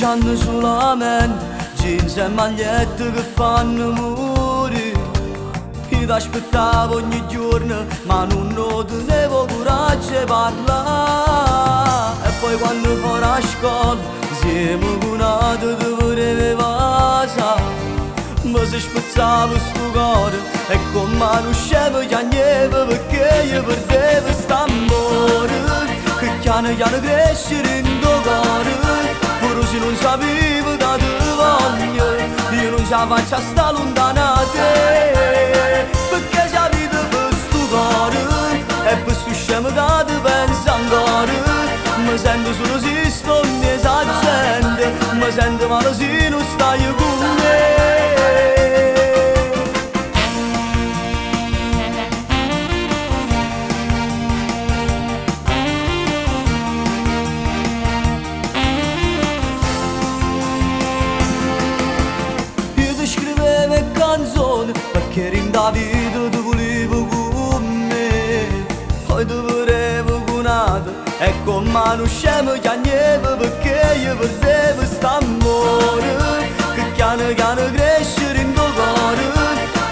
c'hanno solamente jeans e magliette che fanno morire. Io ti aspettavo ogni giorno ma non tenevo coraggio di parlare. E poi quando fuori a scuola siamo conati di volere casa. Ma si spezzava sto cuore e con mano usciva piangeva perché io perdevo st'amore che piano piano crescere in tuo cuore. Pure se non sapevo da te voglio, io non ce la faccio a sta lontana da te, perché c'è vita per sto cuore e per sto scemo che ti penso ancora. Mi sento solo se sto in mezzo a gente, mi sento male se non stai con me. Perché in da vita ti volevo con me, poi ti volevo conato e con mano scema piangeva perché io perdevo st'amore che piano piano crescere in tuo cuore.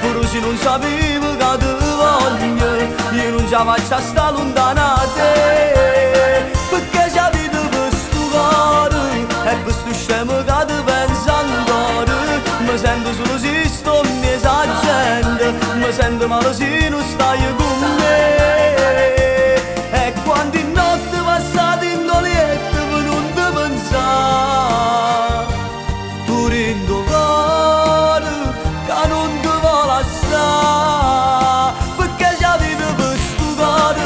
Pure se non sapevo che ti voglio, io non ce la faccio a sta lontana da te, perché c'è vita per sto cuore e per sto scemo che ti penso ancora. Mi sento solo se sto in mezzo a gente, mi sento male se non stai con me. E quante notti passate in doliette per non ti pensare, tu in tuo cuore che non ti vuole stare, perché c'è vita per sto cuore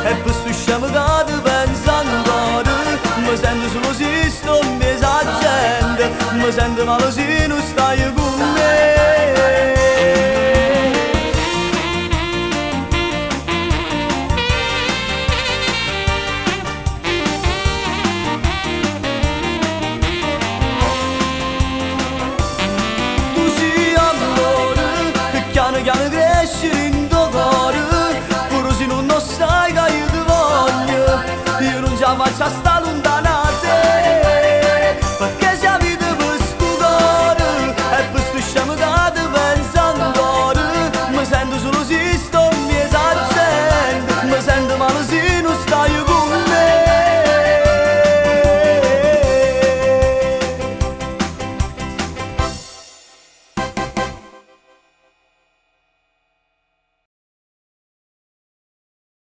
e per sto scemo che ti penso ancora. Mi sento solo se sto in mezzo a gente, mi sento male se non stai con me.